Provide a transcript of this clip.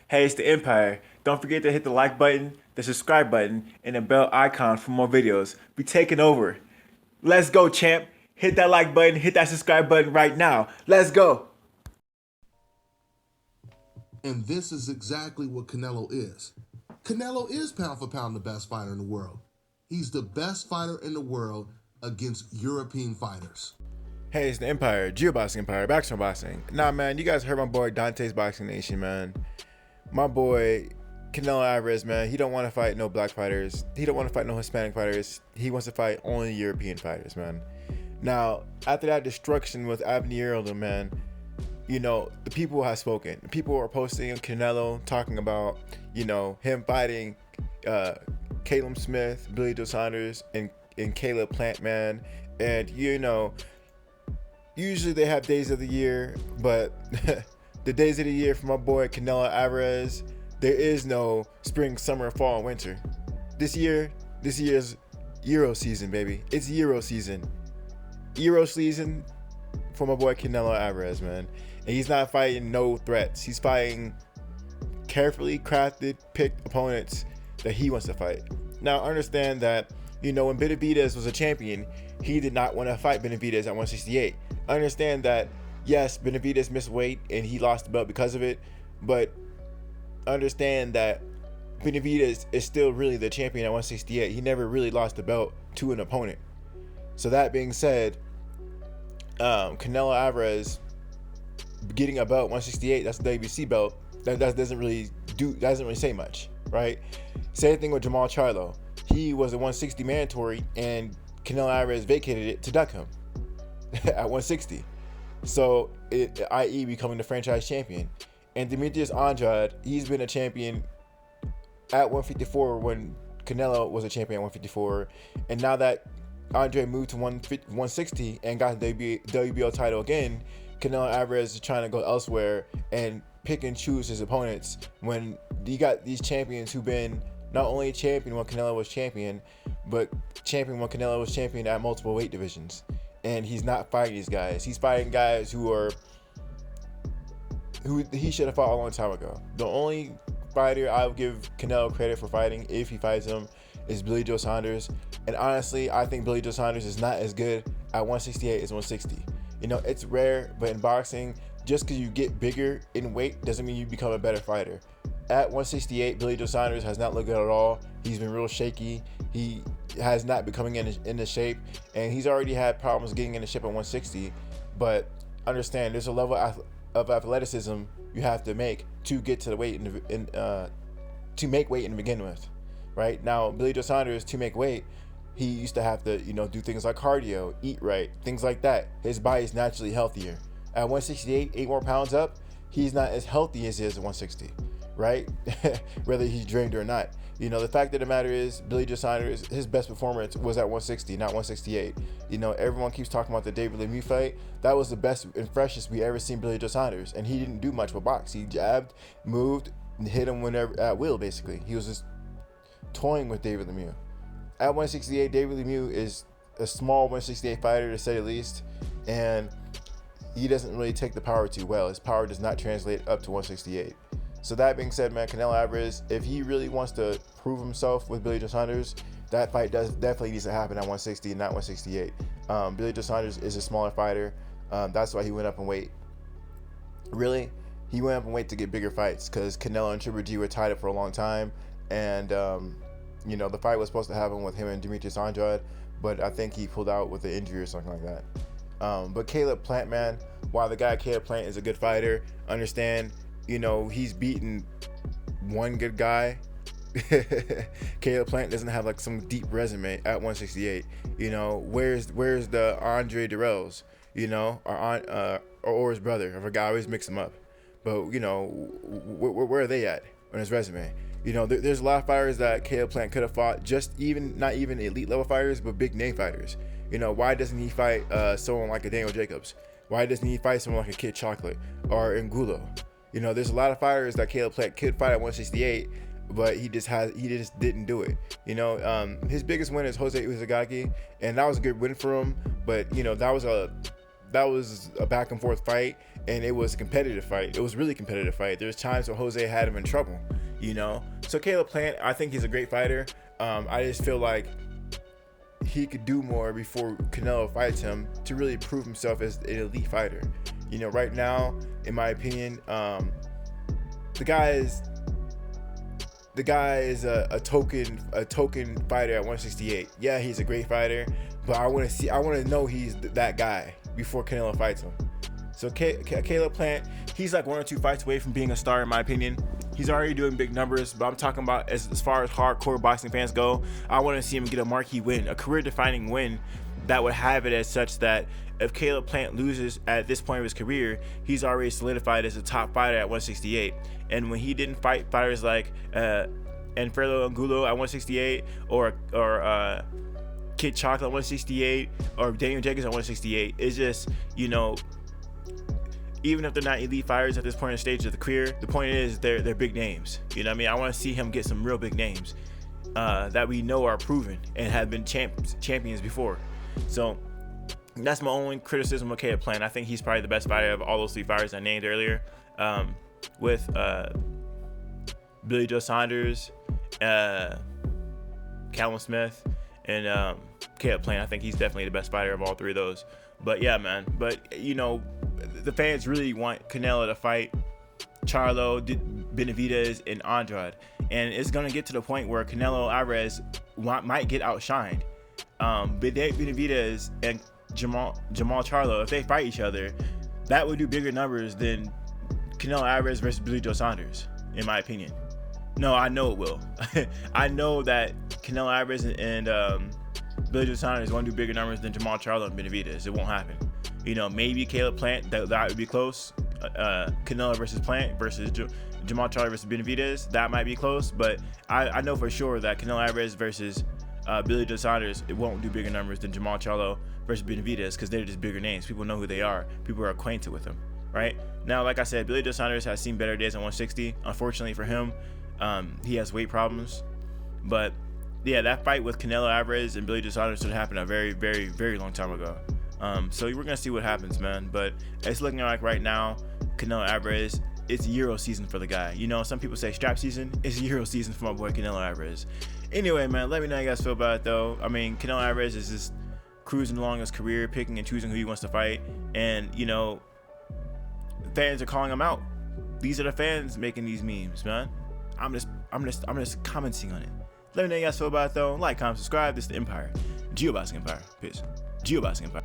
Hey, it's the Empire. Don't forget to hit the like button, the subscribe button, and the bell icon for more videos. We taking over. Let's go, champ. Hit that like button, hit that subscribe button right now. Let's go. And this is exactly what Canelo is. Canelo is pound for pound the best fighter in the world. He's the best fighter in the world against European fighters. Hey, it's the Empire, Geoboxing Empire, back to boxing. Nah, man, you guys heard my boy Dante's Boxing Nation, man. My boy Canelo Alvarez, man, he don't want to fight no black fighters. He don't want to fight no Hispanic fighters. He wants to fight only European fighters, man. Now, after that destruction with Abney Earldom, man, you know, the people have spoken. People are posting Canelo talking about, you know, him fighting Caleb Smith, Billy Joe Saunders, and Caleb Plant, man. And, you know, usually they have days of the year, but the days of the year for my boy Canelo Alvarez, there is no spring, summer, fall, and winter. This year's Euro season, baby. It's Euro season. Euro season for my boy Canelo Alvarez, man. And he's not fighting no threats. He's fighting carefully crafted, picked opponents that he wants to fight. Now, understand that, you know, when Benavidez was a champion, he did not want to fight Benavidez at 168. Understand that, yes, Benavidez missed weight and he lost the belt because of it, but understand that Benavidez is still really the champion at 168. He never really lost the belt to an opponent. So that being said, Canelo Alvarez getting a belt 168, that's the WBC belt. That doesn't really say much, right? Same thing with Jamal Charlo. He was a 160 mandatory, and Canelo Alvarez vacated it to duck him at 160. So, i.e., becoming the franchise champion. And Demetrius Andrade, he's been a champion at 154 when Canelo was a champion at 154, and now that Andre moved to 160 and got the WBO title again, Canelo Alvarez is trying to go elsewhere and pick and choose his opponents when you got these champions who've been not only champion when Canelo was champion, but champion when Canelo was champion at multiple weight divisions. And he's not fighting these guys. He's fighting guys who he should have fought a long time ago. The only fighter I would give Canelo credit for fighting, if he fights him, is Billy Joe Saunders. And honestly, I think Billy Joe Saunders is not as good at 168 as 160. You know, it's rare, but in boxing, just because you get bigger in weight doesn't mean you become a better fighter. At 168, Billy Joe Saunders has not looked good at all. He's been real shaky. He has not been coming in the shape, and he's already had problems getting into shape at 160. But understand, there's a level of athleticism you have to make to get to the weight to make weight and begin with. Right now, Billy Joe Saunders, to make weight, he used to have to, you know, do things like cardio, eat right, things like that. His body's naturally healthier. At 168, 8 more pounds up, he's not as healthy as he is at 160, right? Whether he's drained or not. You know, the fact of the matter is, Billy Joe Saunders, his best performance was at 160, not 168. You know, everyone keeps talking about the David Lemieux fight. That was the best and freshest we ever seen Billy Joe Saunders, and he didn't do much with box. He jabbed, moved, and hit him whenever at will, basically. He was just toying with David Lemieux. At 168, David Lemieux is a small 168 fighter, to say the least, and he doesn't really take the power too well. His power does not translate up to 168. So that being said, man, Canelo Alvarez, if he really wants to prove himself with Billy Joe Saunders, that fight definitely needs to happen at 160, not 168. Billy Joe Saunders is a smaller fighter. That's why he went up in weight. Really, he went up in weight to get bigger fights because Canelo and Triple G were tied up for a long time, and you know, the fight was supposed to happen with him and Demetrius Andrade, but I think he pulled out with an injury or something like that. But Caleb Plant, man, while the guy Caleb Plant is a good fighter, understand, you know, he's beaten one good guy. Caleb Plant doesn't have like some deep resume at 168. You know, where's the Andre Dirrells, you know, or his brother? I forgot, I always mix them up. But, you know, where are they at on his resume? You know, there's a lot of fighters that Caleb Plant could have fought, not even elite level fighters, but big name fighters. You know, why doesn't he fight someone like a Daniel Jacobs? Why doesn't he fight someone like a Kid Chocolate or Angulo? You know, there's a lot of fighters that Caleb Plant could fight at 168, but he just didn't do it. You know, his biggest win is Jose Uzagaki, and that was a good win for him. But you know, that was a back and forth fight, and it was a competitive fight. It was a really competitive fight. There's times where Jose had him in trouble, you know. So Caleb Plant, I think he's a great fighter. I just feel like he could do more before Canelo fights him to really prove himself as an elite fighter. You know, right now, in my opinion, the guy is a token fighter at 168. Yeah, he's a great fighter, but I want to know he's that guy before Canelo fights him. So Caleb Plant, he's like 1 or 2 fights away from being a star, in my opinion. He's already doing big numbers, but I'm talking about as far as hardcore boxing fans go, I want to see him get a marquee win, a career-defining win that would have it as such that if Caleb Plant loses at this point of his career, he's already solidified as a top fighter at 168. And when he didn't fight fighters like Anfelo Angulo at 168 or Kid Chocolate at 168 or Daniel Jacobs at 168, it's just, you know, even if they're not elite fighters at this point in the stage of the career, the point is they're big names. You know what I mean? I want to see him get some real big names that we know are proven and have been champions before. So that's my only criticism of Caleb Plant. I think he's probably the best fighter of all those 3 fighters I named earlier, with Billy Joe Saunders, Callum Smith, and Caleb Plant. I think he's definitely the best fighter of all 3 of those. But yeah, man. But, you know, the fans really want Canelo to fight Charlo, Benavidez, and Andrade. And it's going to get to the point where Canelo Alvarez might get outshined. Benavidez and Jamal Charlo, if they fight each other, that would do bigger numbers than Canelo Alvarez versus Billy Joe Saunders, in my opinion. No, I know it will. I know that Canelo Alvarez and Billy Joe Saunders won't do bigger numbers than Jamal Charlo and Benavidez. It won't happen. You know, maybe Caleb Plant, that would be close. Canelo versus Plant versus Jamal Charlo versus Benavidez, that might be close. But I know for sure that Canelo Alvarez versus Billy Joe Saunders, it won't do bigger numbers than Jamal Charlo versus Benavidez, because they're just bigger names. People know who they are. People are acquainted with them, right? Now, like I said, Billy Joe Saunders has seen better days at 160. Unfortunately for him, he has weight problems. But yeah, that fight with Canelo Alvarez and Billy Joe Saunders should happen a very, very, very long time ago. So we're gonna see what happens, man. But it's looking like right now, Canelo Alvarez, it's Euro season for the guy. You know, some people say strap season. It's Euro season for my boy Canelo Alvarez. Anyway, man, let me know how you guys feel about it, though. I mean, Canelo Alvarez is just cruising along his career, picking and choosing who he wants to fight, and you know, fans are calling him out. These are the fans making these memes, man. I'm just commenting on it. Let me know how you guys feel about it, though. Like, comment, subscribe. This is the Empire, GeoBoxing Empire. Peace. GeoBoxing Empire.